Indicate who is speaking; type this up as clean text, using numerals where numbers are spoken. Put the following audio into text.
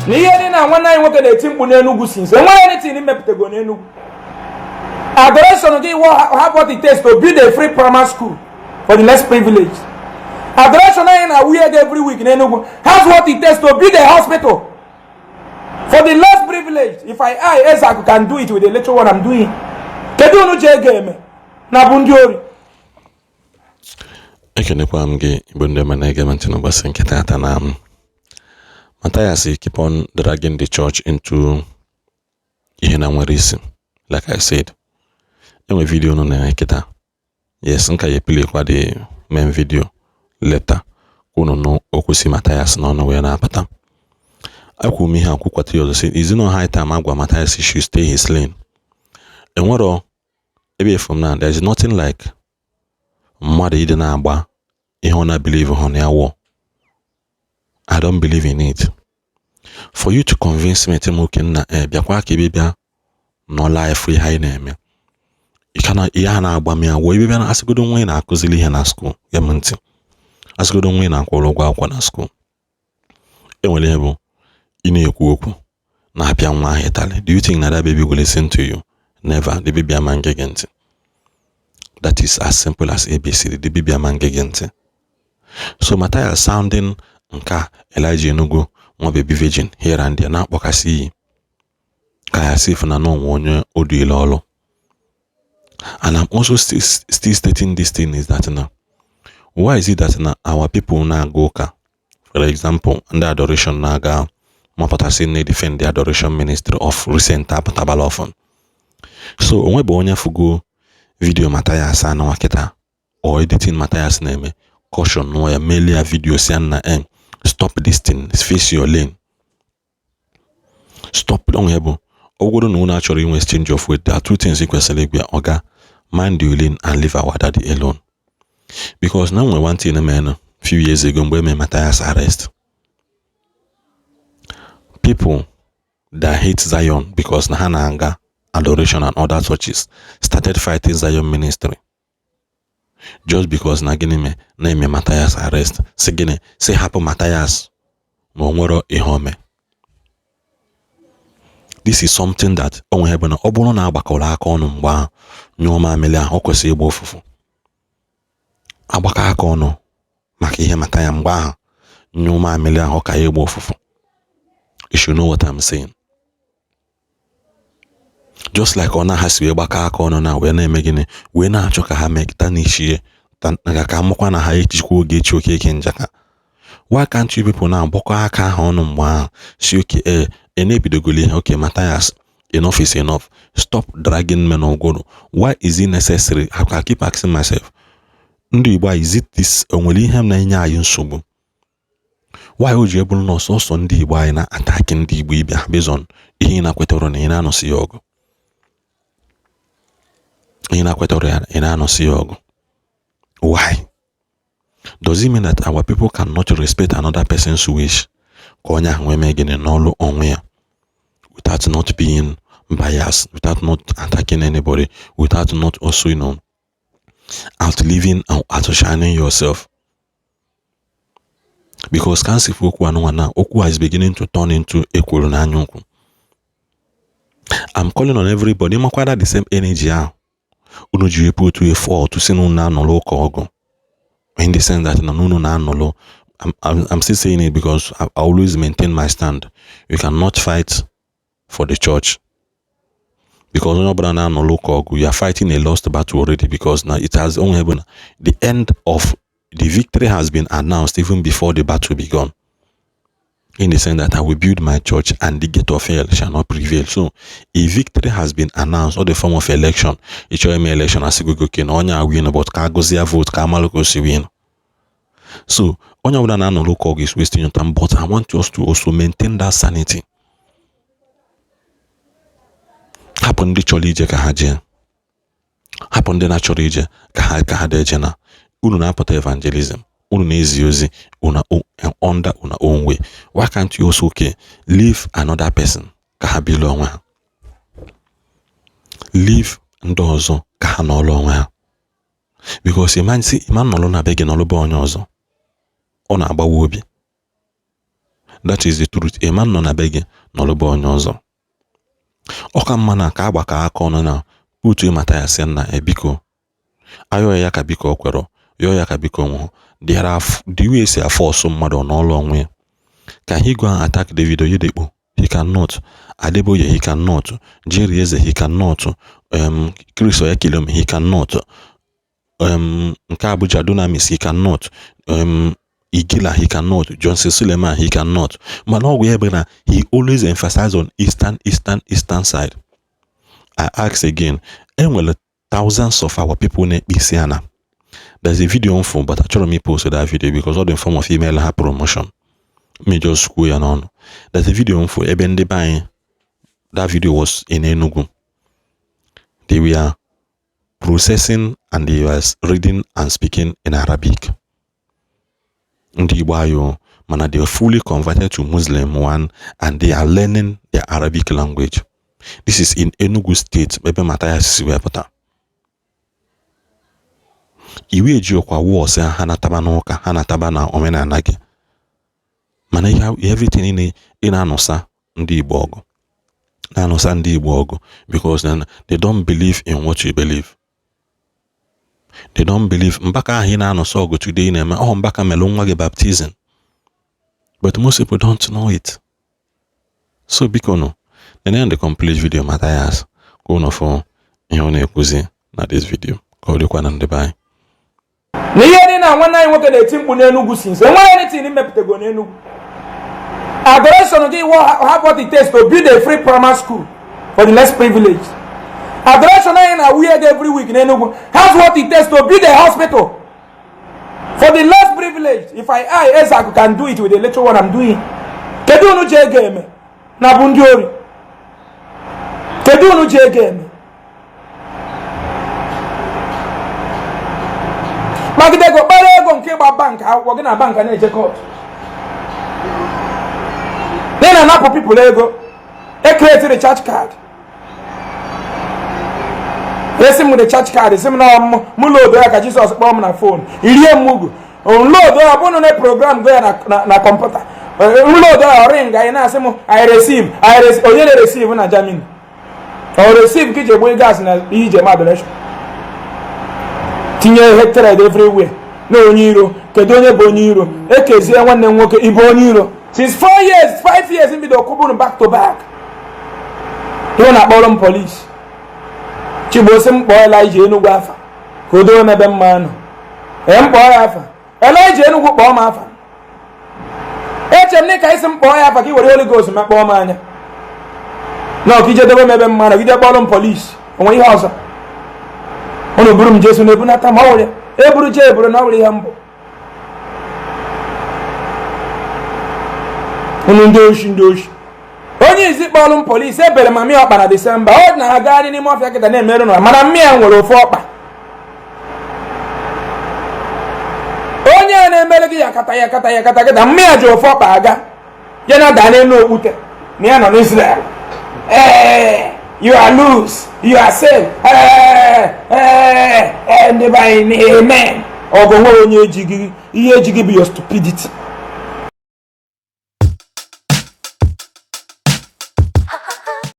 Speaker 1: na ihe dị na nwanne anyị nwoke na-eti mkpu n'Enugu since enweghị anything imepụtago n'Enugu. Adoration gị have what it takes to build a free primary school for the less privileged. Adoration anyị na weird every week n'Enugu has what it takes to build a hospital for the less privileged. If I Ezeaku can do it with the little one I'm doing, kedu unu je game na bụ ndị ori.
Speaker 2: Ekenekwa m gị Igbo ndị ọma na-ege ntị n'ụbọchị nke taata na Mathias keep on dragging the church into ihe na nwere isi. Like I said, enwe video no na eketa. Yes, nka ye play kwa the main video later. Kuno no okusi Mathias na ono we na apata. Akwu mi ha kwukwata yozo say is no high time agwa Mathias should stay his lane. Enwero ebe from now there is nothing like mmadụ ide na agba ihe ọ na believe on ya wo. I don't believe in it. For you to convince me to moke na biakwa ka ebe bia no life ihe anyị na-eme. Ikana ihe na agba me awo ebe bia na asigodo nwe na akuzili ihe na school ya mnti. Asigodo nwe na akwụrụ ụgwọ akwụkwọ na school. Enwere ihe bụ ị na-ekwu okwu na apịa nwa ahụ ịtali. Do you think that baby will listen to you? Never. The baby ama ngege ntị. That is as simple as ABCD. The baby ama ngege ntị. So Mathias sounding nka Elijah Enugu nwa baby virgin here and there na akpọkasị iyi ka ya sif na no onye oduile ọlụ. And I'm also still stating this thing is that now, why is it that now our people now go ka, for example, under adoration naga mapatasi ne defend the adoration ministry of recent tabal often. So onwe bo onye fugo video Mathias na waketa or editing Mathias name caution no ya melia video si na stop this thing, face your lane. Stop don't ebo. Ogodo no na chọrọ inwe exchange of weight. There are two things ikwesịrị igwe oga, mind your lane and leave our daddy alone. Because now we want in a man few years ago when Mathias arrest. People that hate Zion because Nahananga, adoration and other churches started fighting Zion ministry. Just because Nagini name Mathias arrest. Say happen Mathias Momoro ihome. This is something that onwe hebe na obono na agbakola aka ọnụ mgba nyoma amele ahụ kwesị igbo ofufu. Agbaka aka ọnụ maka ihe Mathias mgba ahụ nyoma amele ahụ ka igbo ofufu. You should know what I'm saying. Just like ona has we gbaka aka ọnụ na we na-eme gịnị we na-achọ ka ha mekta n'ishie na ka amụkwa na ha echikwa oge echi oke eke njaka. Why can't you people now boko aka ahụ ọnụ mgbe ahụ si okay enebidogoli okay Mathias enough is enough, stop dragging men ogoro. Why is it necessary? I keep asking myself, ndị Igbo, is it this onwere ihe na enye anyị nsogbu? Why would you able no so ndị Igbo anyị na attack ndị Igbo ibia based on ihe na kwetoro na ị na-anọsi ọgụ? Ihe na kwetoro ya ị na-anọsi ọgụ. Why? Does it mean that our people cannot respect another person's wish? Konya nweme gene n'ọlụ onwe ya, without not being biased, without not attacking anybody, without not also, outliving and outshining yourself. Because cancer okwu is beginning to turn into equal na anyukwu. I'm calling on everybody, makwada the same energy ahụ. Unu ji put to a fall to see no na anolo ogo. In the sense that no na anolo. I'm still saying it because I always maintain my stand. You cannot fight for the church because you are fighting a lost battle already, because now it has only been the end of the victory has been announced even before the battle begun. In the sense that I will build my church and the gate of hell shall not prevail. So a victory has been announced, or the form of election. It's your election as you go win, but Kagozia vote, Kamaloko win. So, onye ọbụla na look is wasting your time, but I want us to also maintain that sanity. Hapụ ndị chọrọ ije ka ha jee. Hapụ ndị na-achọrọ ije ka ha deje na. Unu na-apụta evangelism. Unu na-ezi ozi under una own way. Why can't you also leave another person ka ha bili onwe ha? Leave ndị ọzọ ka ha n'ọlụ onwe ha. Because iman nọlụ na be gị n'ọlụ be onye ọzọ. Ọ na-agbawa obi. That is the truth. A man nọ na be gị n'ọlụba onye ọzọ. Ọka mma na ka agbaka aka ọnụ na putu Mathias na Ebiko. Ayo ya ka biko kwero, yo ya ka biko nwụọ. There are the ways a force mmadụ n'ọlụ onwe. Can he go and attack David Oyedepo? He cannot. Adeboye, he cannot. Jerry Eze, he cannot. Chris Oyekilom, he cannot. Nke Abuja Dunamis, he cannot. Igila, he cannot. Johnson Suleiman, he cannot. But no, he always emphasizes on eastern side. I ask again, and well, thousands of our people in Bisiana. There's a video on phone, but actually me posted that video because all the form of email have promotion. Me just square and on. There's a video on phone. Eben buying. That video was in Enugu. They were processing and they were reading and speaking in Arabic. Ndigbo, man, they are fully converted to Muslim one and they are learning their Arabic language. This is in Enugu State. Maybe Mathias Ezeaku. Iwe Ejiofor wo se hanataba n'ụka hanataba na omenala gị. Mana everything in anosa ndị Igbo ọgụ. Na anosa ndị Igbo ọgụ because then they don't believe in what you believe. They don't believe Mbaka ahụ na anosa ọgụ today na-eme Mbaka melu nwa gị baptism. But most people don't know it. So biko no. The complete video Mathias go no for ihe ọ na-ekwuzi na this video. Ka ọ dịkwa na ndị be
Speaker 1: na ihe dị na nwanne anyị nwoke na-eti mkpu n'Enugu since enweghị anything imepụtago n'Enugu. Adoration gị have what it takes to build a free primary school for the less privileged. Adoration anyị na weird every week n'Enugu has what it takes to build a hospital for the less privileged. If I Ezeaku can do it with the little one I'm doing. Kedu unu je eme na bụ ndị ori? Kedu unu je eme? Magidego kpara ego nke gba bank akwụkwọ gị na bank na-eje court. Then na-anapụ people ego. Create the church card. Esi m the church card, esi m na mụ load ya ka Jesus kpọọ m na phone. Irie m ugu. Load ya bụ na program go ya na computer. Load ya ring anyị na-asị m I receive. Onye na-receive na Germany. O receive ka ije gbe gas na ije ma donation. Tinye hatred everywhere. No onye iro. Kedu onye bụ onye iro? Ekezie nwanne nwoke ibu onye iro. Since 4 years, 5 years in bido kubunu back to back. Hiyo na kpọrọ m police. Chibosi m kpọọ Elijah Enugu afa. Kodo mebe mmanụ. Mkpọọ ya afa. Elijah Enugu kpọọ m afa. Echem ni ka isi m kpọọ ya afa ka i were Holy Ghost ma kpọọ m anya. No, ka ije dobe mebe mmanụ, gide kpọrọ m police. Onwe ihe ọzọ. Ono buru m Jesu na ebunata ma ọwụrụ. Eburu je eburu na ọwụrụ ihe mbụ. Ono ndị oshi. Onye izi kpọrọ m police ebere ma mmịa ọkpa na December. Ọ na ha gaa n'ime ọfịa kịta na-emerụ na mana mmịa nwere ofu ọkpa. Onye na-emere gị yakata kịta mmịa ji ofu ọkpa aga. Ya na daa n'elu okwute. Na ya nọ n'Israel. You are loose. You are safe. And by amen. Or go onye ejigi. Ihe ejigi be your stupidity.